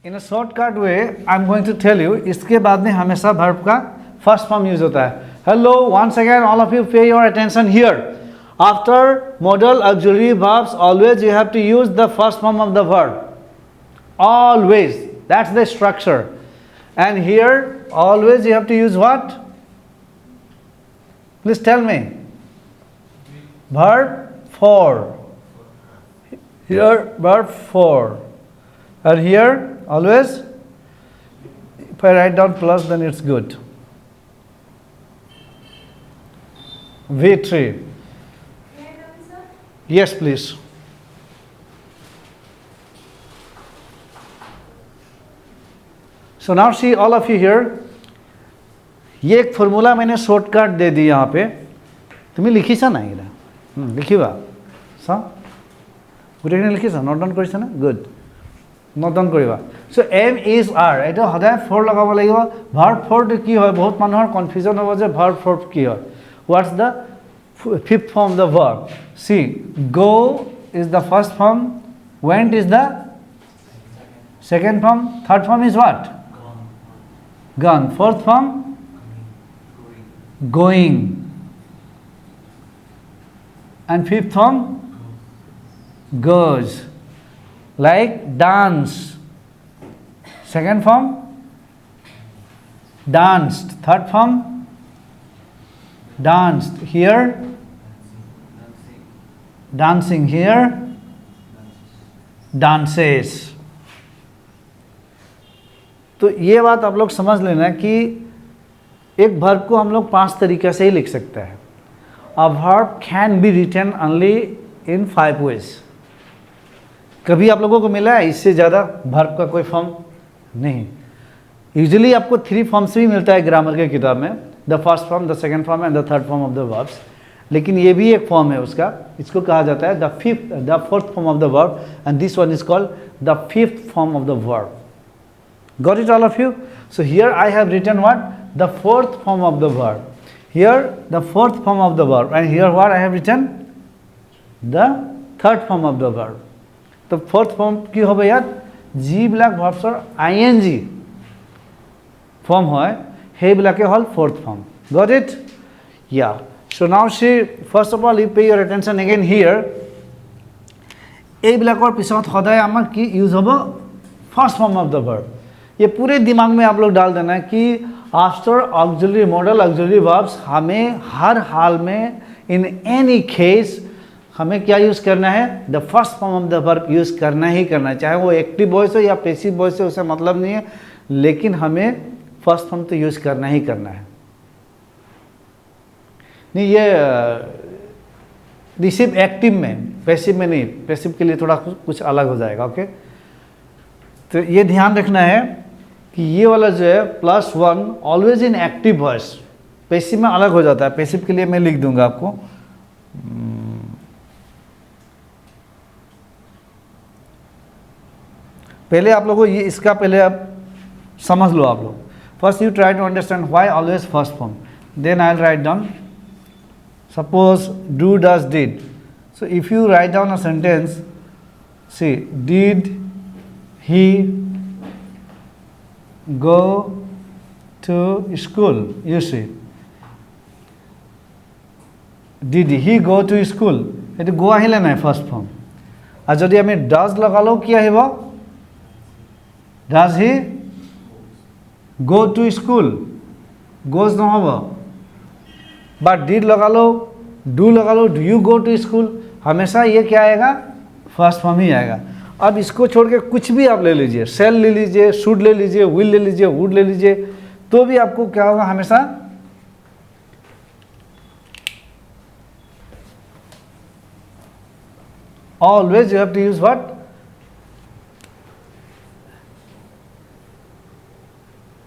In a shortcut way I am going to tell you, इसके बाद में हमेशा वर्ब का फर्स्ट फॉर्म यूज होता है. Hello, once again all of you pay your attention here. After modal auxiliary verbs always you have to use the first form of the verb. Always, that's the structure. And here always you have to use what? Please tell me. Verb for. Here verb for. And here always, if I write down plus then it's good. V3. Yes please. So now see all of you here. ये एक formula मैंने shortcut दे दी यहाँ पे. तुम्हें लिखी सा ना इधर लिखिबा सा गोटेखिनि लिखिसा नोट डाउन करिसा ना गुड नोट डाउन करिबा. सो am is are Etah सदाय for लगाब লাগিব. भार्ब फॉर की হয় बहुत মানুহৰ কনফিউজন হ'ব যে ভার্ব ফর কি হয়. What's the fifth form of the verb. See go is the first form, went is the second form, third form is what? Gone. Fourth form? Going. And fifth form? Goes. Like dance. Second form? Danced. Third form? Danced. Here? Dancing. Here? Dances. तो ये बात आप लोग समझ लेना कि एक verb को हम लोग 5 तरीके से ही लिख सकते हैं. A verb can be written only in 5 ways. कभी आप लोगों को मिला है इससे ज़्यादा वर्ब का कोई फॉर्म? नहीं. यूजुअली आपको 3 फॉर्म्स भी मिलता है ग्रामर के किताब में, the first form, the second form and the third form of the verbs. लेकिन ये भी एक फॉर्म है उसका, इसको कहा जाता है the fourth form of the verb, and this one is called the fifth form of the verb. Got it all of you? So here I have written what? The fourth form of the verb. Here the fourth form of the verb, and here what I have written? The third form of the verb. तो fourth form की होबे यार जी black verbs और ing form হয় हे ब्लैके हल fourth form. Got it? Yeah. So now see, first of all you pay your attention again here. এই ব্লকৰ পিছত সদায় আমাৰ কি ইউজ হ'ব? First form of the verb. ये पूरे दिमाग में आप लोग डाल देना है कि after auxiliary model auxiliary verbs हमें हर हाल में इन एनी केस हमें क्या यूज़ करना है? The first form of the verb use करना ही करना है. चाहे वो एक्टिव वॉइस हो या पैसिव वॉइस हो, उसे मतलब नहीं है, लेकिन हमें फर्स्ट फॉर्म तो यूज़ करना ही करना है. नहीं ये सिर्फ एक्टिव में, पैसिव में नहीं. पैसिव के लिए थोड़ा कुछ अलग हो जाएगा. ओके, तो ये ध्यान रखना है कि ये वाला जो है +1 always in active voice. Passive में अलग हो जाता है. पैसिव के लिए मैं लिख दूंगा आपको. पहले आप लोगों को ये इसका पहले आप समझ लो आप लोग. First you try to understand why always first form, then I will write down. Suppose do does did. So if you write down a sentence, see did he go to school, you see. Did he go to school? এটো go আহিলে নাই first form. আর যদি আমি does লগালেও কি আহিব? Does he go to school? goes নহব. but did लगालो, do लगालो, do you go to school, हमेशा ये क्या आएगा? फर्स्ट फॉर्म ही आएगा. अब इसको छोड़ के कुछ भी आप ले लीजिए, शेल ले लीजिए, शुड ले लीजिए, विल ले लीजिए, वुड ले लीजिए, तो भी आपको क्या होगा? हमेशा always you have to use what?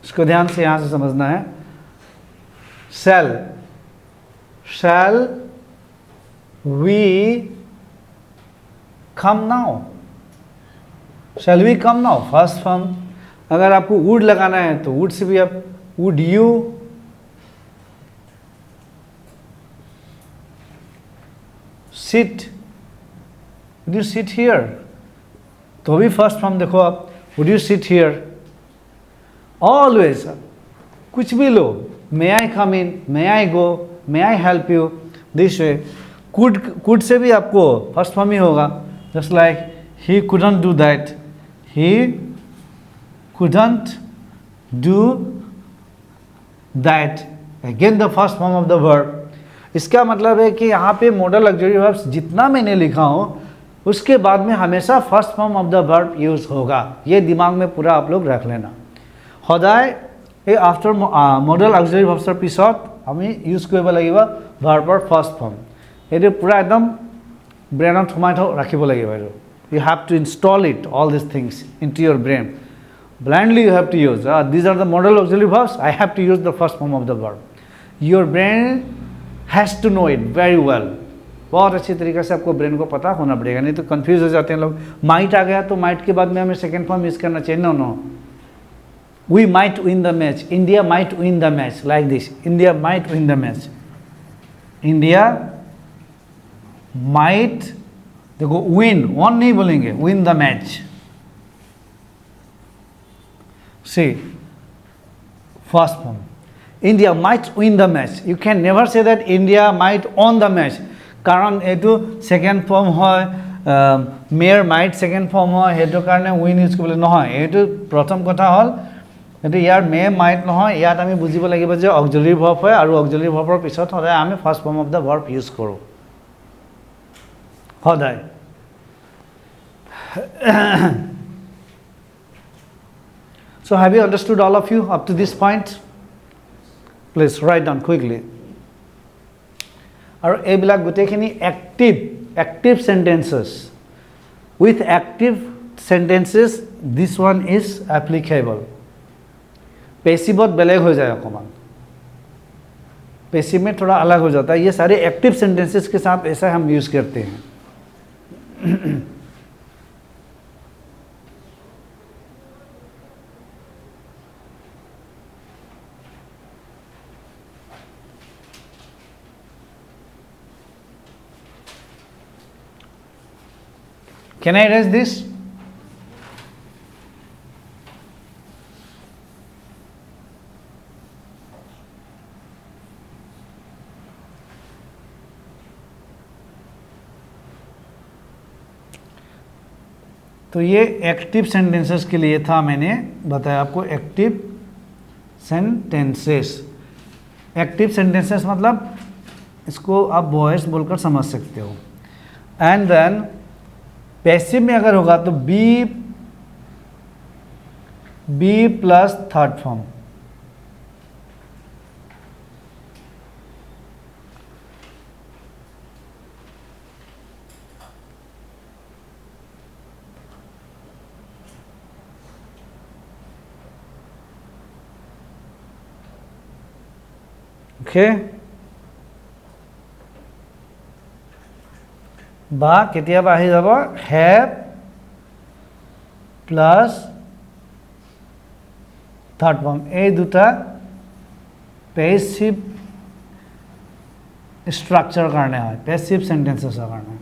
इसको ध्यान से यहां से समझना है. Shell, shall we come now, shall we come now first form. अगर आपको वुड लगाना है तो वुड से भी आप would you, sit, do sit here, तो भी फर्स्ट फॉर्म देखो आप. Would you sit here, always कुछ भी लो, may I come in, may I go, may I help you, this way. Could से भी आपको फर्स्ट फॉर्म ही होगा, just like he couldn't do that, he couldn't do that, again the first form of the verb. इसका मतलब है कि यहाँ पे मॉडल ऑक्सिलरी वर्ब्स जितना मैंने लिखा हो उसके बाद में हमेशा first form of the verb use होगा, ये दिमाग में पूरा आप लोग रख लेना। সদায় এই আফটাৰ মডেল অক্সিলাৰী ভাৰ্বছৰ পিছত আমি ইউজ কৰিব লাগিব ভাৰ্বৰ ফাৰ্ষ্ট ফৰ্ম। এইটো পুৰা একদম ব্ৰেইনত সোমাই ৰাখিব লাগিব। এইটো you have to install it all this things into your brain. blindly you have to use these are the model auxiliary verbs, I have to use the first form of the verb. Your brain has to know it very well. बहुत अच्छी तरीके से आपको brain को पता होना पड़ेगा, नहीं तो कंफ्यूज हो जाते हैं लोग। माइट आ गया तो माइट के बाद में हमें सेकेंड फॉर्म यूज करना चाहिए। No no, we might win the match, India might win the match, like this, India might win the match, India might, देखो win, वन नहीं बोलेंगे, win the match। See, first form, India might win the match, you can never say that India might won the match, कारण এইটো second form হয়, মেयर মাইট second form হয়, সেইটো কাৰণে win use কৰিবলৈ নহয়। এইটো প্ৰথম কথা হ'ল এইটো ইয়াৰ মে মাইট নহয়, ইয়াত আমি বুজিব লাগিব যে অক্সিলাৰী ভাৰ্ব হয় আৰু অক্সিলাৰী ভাৰ্বৰ পিছত সদায় আমি first form of the verb use কৰোঁ সদায়। So have you understood all of you up to this point? Please write down quickly. আৰু এইবিলাক গোটেইখিনি active sentences. With active sentences this one is applicable. पैसिवत बेलेग हो जाए अकोमान, पैसिव में थोड़ा अलग हो जाता है। ये सारे एक्टिव सेंटेंसेस के साथ ऐसा हम यूज करते हैं। Can I erase this? तो ये एक्टिव सेंटेंसेस के लिए था, मैंने बताया आपको एक्टिव सेंटेंसेस। एक्टिव सेंटेंसेस मतलब इसको आप वॉइस बोलकर समझ सकते हो। एंड देन पैसिव में अगर होगा तो B plus third form, okay. বা কেতিয়াবা আহি যাব হ্যাভ প্লাস থার্ড ফর্ম, এই দুটা पैसिव स्ट्रक्चर কাৰণে হয়, पैसिव सेंटेंसेसৰ কাৰণে।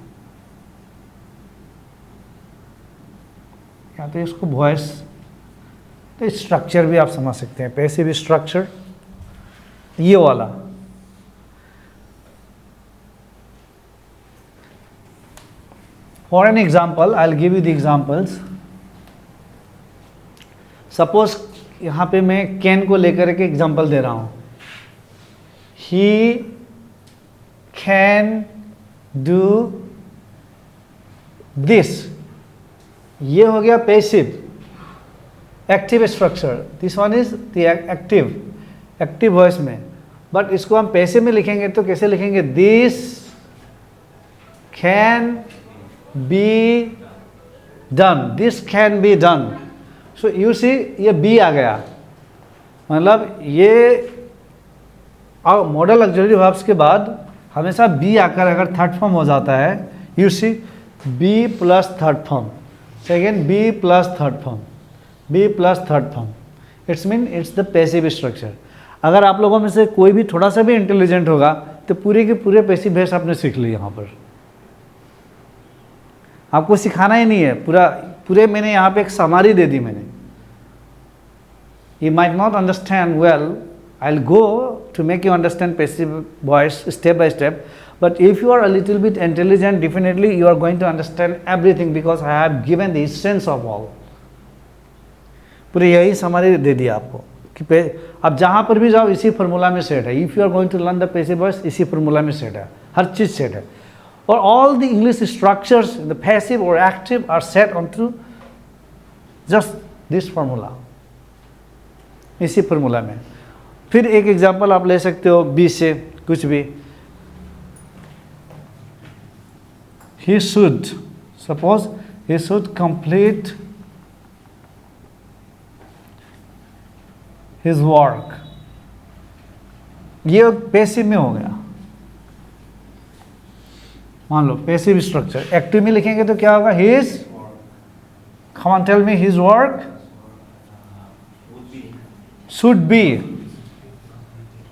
या तो इसको वॉइस तो स्ट्रक्चर भी आप समझ सकते हैं, पैसिव स्ट्रक्चर ये वाला। For an example, I'll give you the examples. Suppose यहाँ पे मैं कैन को लेकर के एग्जाम्पल दे रहा हूँ। He can do this, ये हो गया passive. Active structure, this one is the active voice में, बट इसको हम पैसिव में लिखेंगे तो कैसे लिखेंगे? This can be done, this can be done. So you see ये बी आ गया, मतलब ये मॉडल ऑक्सिलरी वर्ब्स के बाद हमेशा बी आकर अगर थर्ड फॉर्म हो जाता है, you see B plus third form, second B plus third form, B plus third form, it's mean it's the passive structure. अगर आप लोगों में से कोई भी थोड़ा सा भी इंटेलिजेंट होगा तो पूरे के पूरे पैसिव भेस आपने सीख ली। यहाँ पर आपको सिखाना ही नहीं है, पूरे मैंने यहाँ पे एक समारी दे दी मैंने। You might not understand well. I'll go to make you understand passive voice step by step. But if you are a little bit intelligent, definitely you are going to understand everything because I have given the essence of all. पूरी यही summary दे दिया आपको कि अब जहाँ पर भी जाओ इसी फार्मूला में सेट है. If you are going to learn the passive voice इसी फार्मूला में सेट है, हर चीज़ सेट है. और all the English structures the passive और active are set on to just this formula, इसी फार्मूला में. फिर एक एग्जांपल आप ले सकते हो बी से कुछ भी. He should, suppose he should complete his work. ये पैसिव में हो गया. मान लो पैसिव स्ट्रक्चर. एक्टिव में लिखेंगे तो क्या होगा? His, come on tell me, his work should be.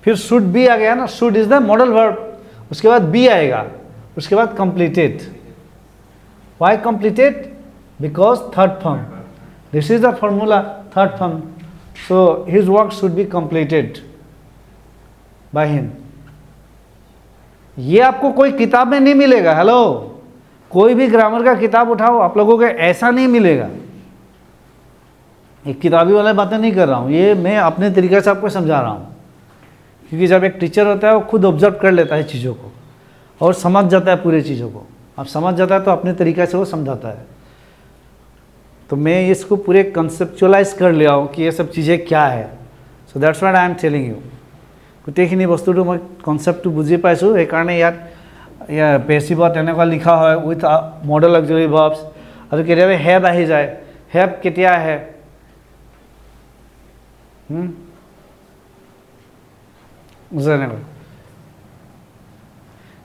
फिर should be आ गया ना. should is the modal verb. उसके बाद be आएगा, उसके बाद completed. Why completed? Because third form. This is the formula, third form. So his work should be completed by him. ये आपको कोई किताब में नहीं मिलेगा. हेलो, कोई भी ग्रामर का किताब उठाओ आप लोगों को ऐसा नहीं मिलेगा. एक किताबी वाला बातें नहीं कर रहा हूँ, ये मैं अपने तरीके से आपको समझा रहा हूँ. क्योंकि जब एक टीचर होता है वो खुद ऑब्जर्व कर लेता है चीज़ों को और समझ जाता है पूरी चीज़ों को. अब समझ जाता है तो अपने तरीक़े से वो समझाता है. तो मैं इसको पूरे कंसेप्चुअलाइज कर लिया हूँ कि ये सब चीज़ें क्या है. So that's what I am telling you. গোটেইখিনি বস্তুটো মই কনচেপ্টটো বুজি পাইছোঁ, সেইকাৰণে ইয়াত পেচিভত তেনেকুৱা লিখা হয় উইথ মডেল অক্সিলাৰী ভাৰ্বছ. আৰু কেতিয়াবা হেভ আহি যায়. হেভ কেতিয়া আহে? যেনেকৈ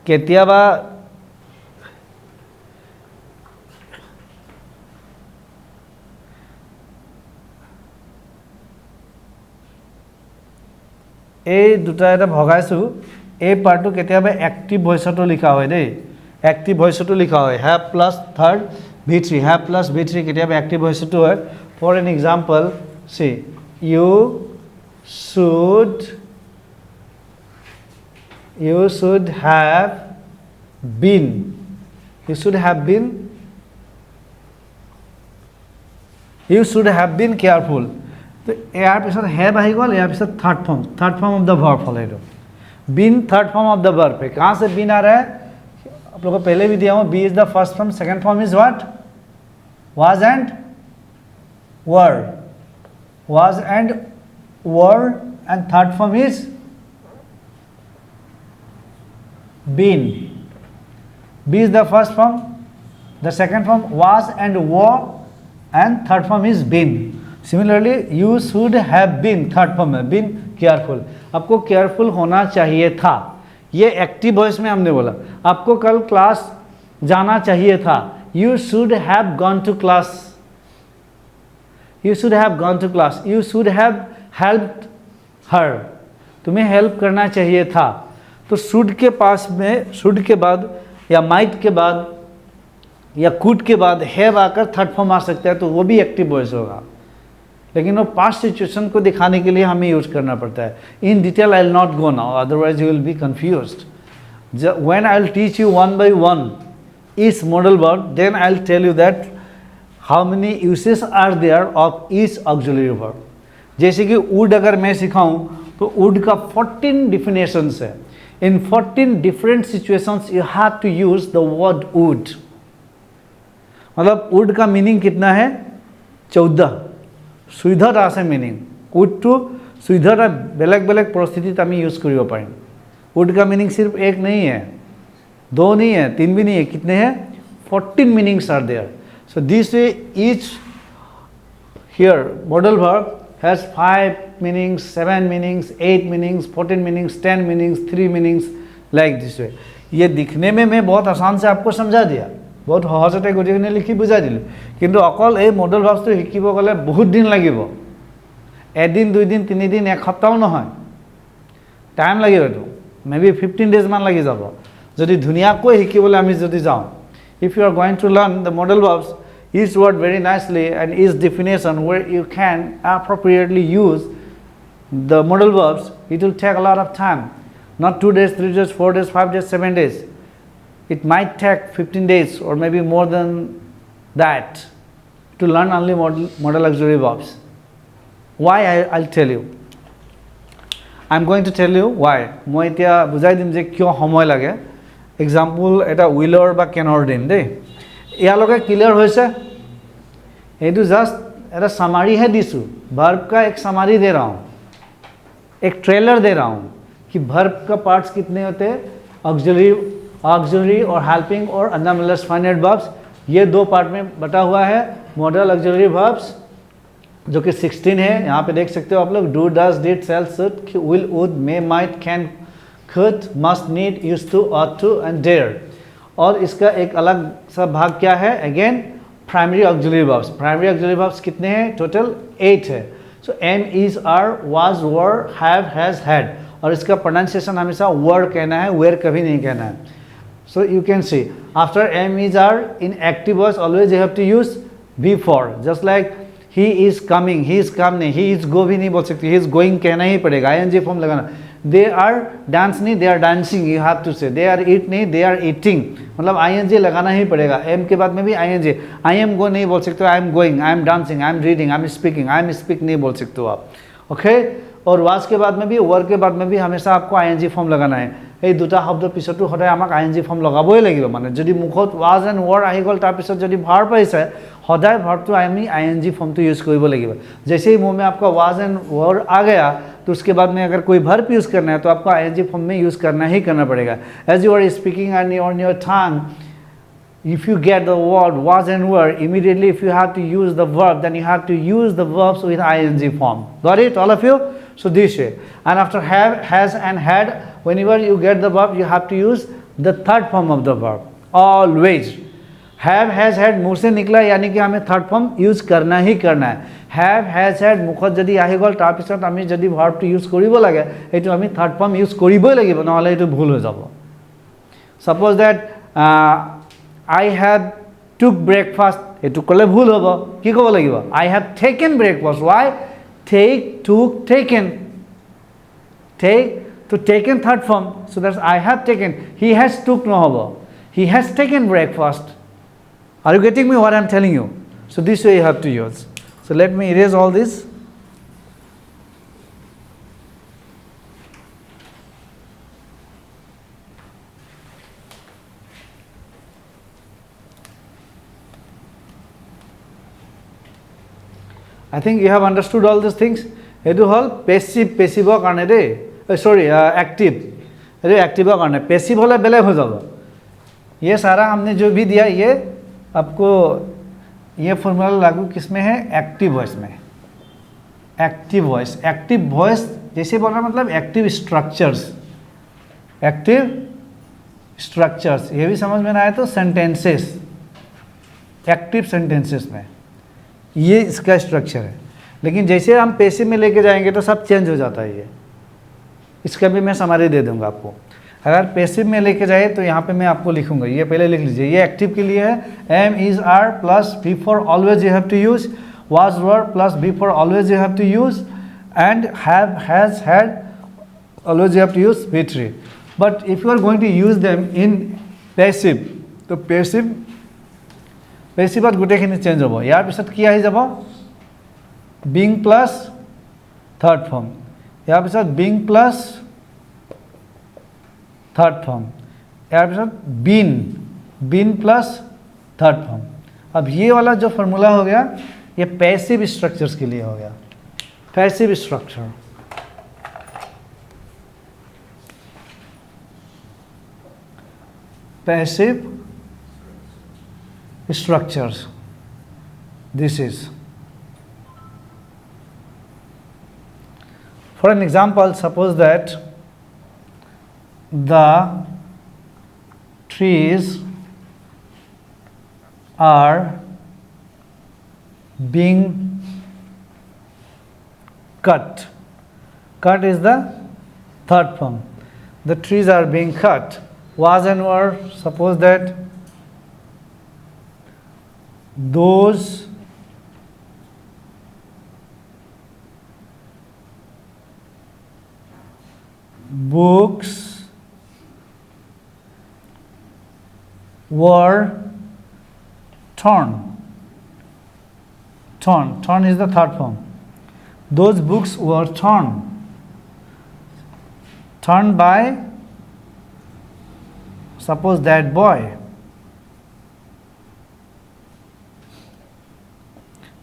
কেতিয়াবা এই দুটা এটা ভগাইছোঁ. এই পাৰ্টটো কেতিয়াবা এক্টিভ ভইচতো লিখা হয় দেই. এক্টিভ ভইচতো লিখা হয় have plus third V3. Have plus V3 কেতিয়াবা এক্টিভ ভইচতো হয়. For an example see you should have been. You should have been. You should have been careful. तो यार पिछत हैव आही गल. यार पिछत third form of the verb follow it. Been third form of the verb है. कहाँ से बीन आ रहा है? आप लोगों को पहले भी दिया हूँ. Be is the first form. Second form is what? Was and were. Was and were and third form is been. Be is the first form. The second form was and were and third form is been. Similarly you should have been third form में. Been careful. आपको careful होना चाहिए था. ये active voice में हमने बोला. आपको कल क्लास जाना चाहिए था. You should have gone to class. You should have gone to class. You should have helped her. तुम्हें हेल्प करना चाहिए था. तो शुड के पास में शुड के बाद या माइट के बाद या कुड के बाद हैव आकर थर्ड फॉर्म आ सकता है, तो वो भी एक्टिव वॉइस होगा. लेकिन वो पास्ट सिचुएशन को दिखाने के लिए हमें यूज करना पड़ता है. In detail I will not go now, otherwise you will be confused. When I will teach you one by one each modal verb, then I will tell you that how many uses are there of each auxiliary verb. जैसे कि would अगर मैं सिखाऊं तो would का 14 definitions है. In 14 different situations you have to use the word would. मतलब would का meaning कितना है? 14. सुविधात आसे मीनिंग. वुड टू सुविधात बेलेग बेलेग परिस्थिति आम यूज कर पारिम. वुड का मीनिंग सिर्फ एक नहीं है, दो नहीं है, तीन भी नहीं है. कितने हैं? 14 meanings are there. So this way each here modal verb has 5 meanings, 7 meanings, 8 meanings, 14 meanings, 10 meanings, 3 meanings, like this way. ये दिखने में मैं बहुत आसान से आपको समझा दिया, बहुत सहजते गोटेखिनि लिखि बुझाई दिलो. किन्तु अकल এই मॉडल भार्बটো শিকিব গ'লে बहुत दिन লাগিব. এদিন, 2 दिन, 3 दिन, एक सप्ताह নহয়. टाइम লাগিব. এইটো मे बी 15 डेज मान লাগি যাব যদি ধুনীয়াকৈ শিকিবলৈ আমি যদি যাওঁ. If you are going to learn the modal verbs each word very nicely and each definition where you can appropriately use the modal verbs, it will take a lot of time. Not 2 days, 3 days, 4 days, 5 days, 7 days. It might take 15 days or maybe more than that to learn only modal auxiliary verbs. Why? I'll tell you. I'm going to tell you why. মই এতিয়া বুজাই দিম যে কিয় সময় লাগে। Example এটা উইলৰ বা কেনৰ দিম দেই। ইয়ালৈকে ক্লিয়াৰ হৈছে? এইটো জাষ্ট এটা সামারি है दिसू। वर्ब का एक समरी दे रहा हूँ, एक ट्रेलर दे रहा हूँ कि वर्ब का पार्ट्स कितने होते हैं, ऑक्सिलरी और हेल्पिंग और अनडरलाइंड फाइनाइट वर्ब्स। ये दो पार्ट में बटा हुआ है। मॉडल ऑक्सिलरी वर्ब्स जो कि 16 है, यहाँ पे देख सकते हो आप लोग। Do, does, did, shall, should, will, would, may, might, can, could, must, need, used to, ought to and dare. और इसका एक अलग सा भाग क्या है? Again primary auxiliary verbs. Primary auxiliary verbs कितने हैं? टोटल 8 है। So am, is, are, was, were, have, has, had. और इसका प्रोनाउंसिएशन हमेशा वर कहना है, वेयर कभी नहीं कहना है। So you can see after am, is, are in active voice always you have to use be for. Just like he is coming, he is come नहीं, ही इज गो भी नहीं बोल सकते, ही इज गोइंग कहना ही पड़ेगा, ING form लगाना। दे are dance नहीं, they are dancing, you have to say. They are eat नहीं, दे आर ईटिंग, मतलब आईएनजी लगाना ही पड़ेगा। एम के बाद में भी आईएनजी। आई एम गो नहीं बोल सकते, आई am going, I am dancing, I am reading, I am speaking, I am speak नहीं बोल सकते हो आप। ओके। और वाज के बाद में भी, वर के बाद में भी हमेशा आपको आईएनजी फॉर्म लगाना है। এই দুটা শব্দৰ পিছতো সদায় আমাক আইএনজি ফৰ্ম লগাবই লাগিব। মানে যদি মুখত ওয়াজ এণ্ড ৱৰ আহি গ'ল, তাৰপিছত যদি ভাৰ্ব আহিছে, সদায় ভাৰ্বটো আমি आईएनजी फॉर्म तो यूज़ কৰিব লাগিব। जैसे ही मुंह में आपका वाज एंड वर आ गया तो उसके बाद में अगर कोई वर्ब यूज़ करना है तो आपको आईएनजी फॉर्म में यूज़ करना ही करना पड़ेगा। As you are speaking on your tongue, if you get the word was and were, immediately if you have to use the verb, then you have to use the verbs with ing form. Got it, all of you? So this way. And after have, has and had, whenever you get the verb, you have to use the third form of the verb. Always. Have, has, had मुँह से निकला यानी कि हमें third form use करना ही करना है। have, has, had মুখত যদি আহি গ'ল তাৰপিছত আমি যদি ভাৰ্বটো ইউজ কৰিব লাগে, এইটো আমি থাৰ্ড ফৰ্ম ইউজ কৰিবই লাগিব, নহ'লে এইটো ভুল হৈ যাব। Suppose that I have took breakfast, এইটো ক'লে ভুল হ'ব। কি ক'ব লাগিব? I have taken breakfast. Why? Take, took, taken. Take, to taken third form. So that's I have taken. He has took নহ'ব। He has taken breakfast. Are you getting me what I'm telling you? So this way you have to use. So let me erase all this. I think you have understood all these things. এইটো হ'ল passive, পেছিভৰ কাৰণে দেই, সৰি active. এইটো एक्टिভৰ কাৰণে। Passive হ'লে বেলেগ হৈ যাব। ये सारा हमने जो भी दिया, ये आपको ये फॉर्मूला लागू किस में है? एक्टिव वॉइस में। एक्टिव वॉइस, एक्टिव वॉइस जैसे बोल रहा मतलब एक्टिव स्ट्रक्चर्स, एक्टिव स्ट्रक्चर्स। ये भी समझ में ना आए तो सेंटेंसेस, एक्टिव सेंटेंसेस में ये इसका स्ट्रक्चर है। लेकिन जैसे हम पेसिव में लेके जाएंगे तो सब चेंज हो जाता है। ये इसका भी मैं समरी दे दूंगा आपको। अगर पेसिव में लेके जाए तो यहाँ पे मैं आपको लिखूंगा, ये पहले लिख लीजिए। ये एक्टिव के लिए है, am, is, are plus be for always you have to use, was, were plus be for always you have to use, and have, has, had always you have to use be three. But if you are going to use them in passive, तो पेसिवत गोटेखिनि change হ'ব। ইয়াৰ পিছত কি আহি যাব? Being plus third form. ইয়াৰ পিছত being plus third form. यार पिछड़ बीन प्लस थर्ड फॉर्म। अब ये वाला जो फॉर्मूला हो गया, ये पैसिव स्ट्रक्चर्स के लिए हो गया। Passive structure, passive structures. This is, for an example, suppose that the trees are being cut. Cut is the third form. The trees are being cut. Was and were, suppose that those books were torn. Torn is the third form. Those books were torn by, suppose, that boy.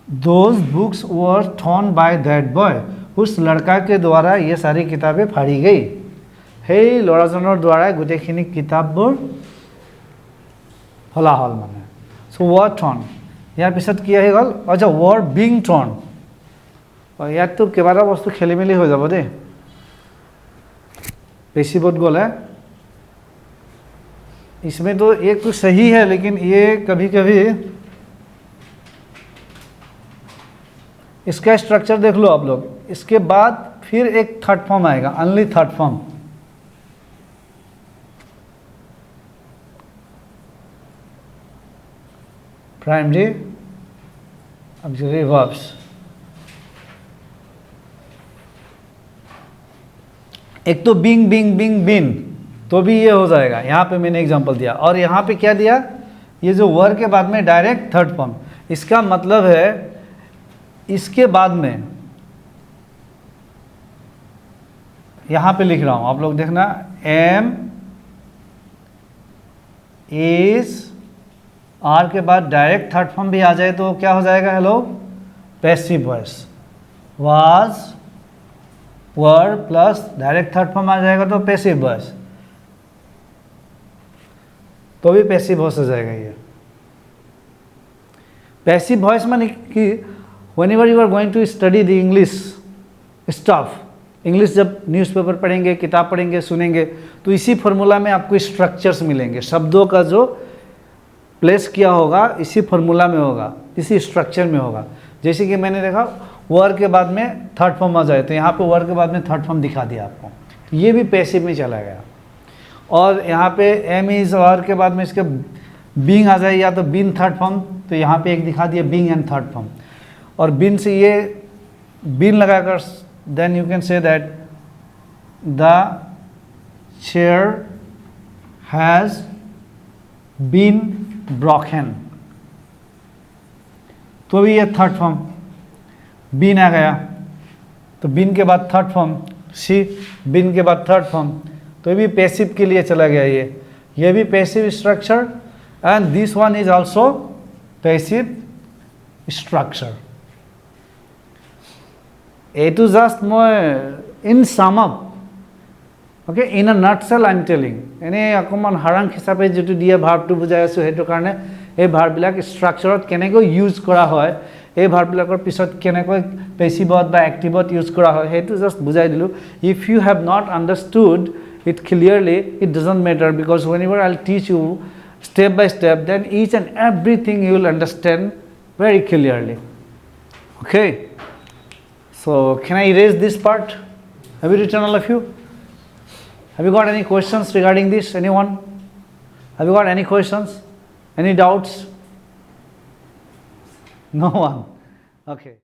Those books were torn by that boy. उस लड़का के द्वारा ये सारी किताबें फाड़ी गई। हे ল'ৰাজনৰ দ্বাৰা গোটেইখিনি কিতাপবোৰ ফলা হ'ল মানে। সো ৱাৰ টৰ্ন, ইয়াৰ পিছত কি আহি গ'ল? আচ্ছা, ৱাৰ বিং টৰ্ন। ইয়াততো কেইবাটা বস্তু খেলি মেলি হৈ যাব দেই। पेसिवत गोल है, इसमें तो एक तो सही है लेकिन ये कभी कभी इसका स्ट्रक्चर देख लो आप लोग। इसके बाद फिर एक थर्ड फॉर्म आएगा, only third form. Primary auxiliary verbs. एक तो बिंग बिंग बिंग बिन, तो भी ये हो जाएगा। यहाँ पे मैंने एग्जांपल दिया, और यहाँ पे क्या दिया? ये जो वर्ब के बाद में डायरेक्ट थर्ड फॉर्म। इसका मतलब है इसके बाद में, यहाँ पे लिख रहा हूँ, आप लोग देखना, एम इज, आर के बाद डायरेक्ट थर्ड फॉर्म भी आ जाए तो क्या हो जाएगा? Hello, passive voice. Was, were plus direct third form आ जाएगा तो पैसिव वॉइस, तो भी पैसिव वॉइस हो जाएगा। ये पैसिव वॉइस माने कि whenever you are going to study the English stuff, English जब न्यूज़पेपर पढ़ेंगे, किताब पढ़ेंगे, सुनेंगे, तो इसी फॉर्मूला में आपको स्ट्रक्चर्स मिलेंगे। शब्दों का जो प्लेस किया होगा इसी फॉर्मूला में होगा, इसी स्ट्रक्चर में होगा। जैसे कि मैंने देखा वर्ब के बाद में थर्ड फॉर्म आ जाए, तो यहाँ पे वर्ब के बाद में थर्ड फॉर्म दिखा दिया आपको, तो ये भी पैसिव में चला गया। और यहाँ पे एम इज, और के बाद में इसके बीइंग आ जाए, या तो बीन थर्ड फॉर्म, तो यहाँ पे एक दिखा दिया बीइंग एंड थर्ड फॉर्म। और बीन से ये बीन लगाकर then you can say that the chair has been broken, तो भी ये थर्ड फॉर्म। बीन आ गया तो बीन के बाद थर्ड फॉर्म, सी, बीन के बाद थर्ड फॉर्म, तो ये भी पैसिव के लिए चला गया। ये भी passive structure, and this one is also passive structure. এইটো জাষ্ট মই in sum up, okay, in a nutshell I am telling. এনেই অকণমান সাৰাংশ হিচাপে যিটো দিয়ে ভাৰ্বটো বুজাই আছোঁ, সেইটো কাৰণে এই ভাৰ্ববিলাক ষ্ট্ৰাকচাৰত কেনেকৈ ইউজ কৰা হয়, এই ভাৰ্ববিলাকৰ পিছত কেনেকৈ পেচিভত বা এক্টিভত ইউজ কৰা হয়, সেইটো জাষ্ট বুজাই দিলোঁ। If you have not understood it clearly, it doesn't matter, because whenever I will teach you step by step, then each and everything you will understand very clearly. Okay, so can I erase this part? Have you written, all of you? Have you got any questions regarding this? Anyone? Have you got any questions? Any doubts? No one. Okay.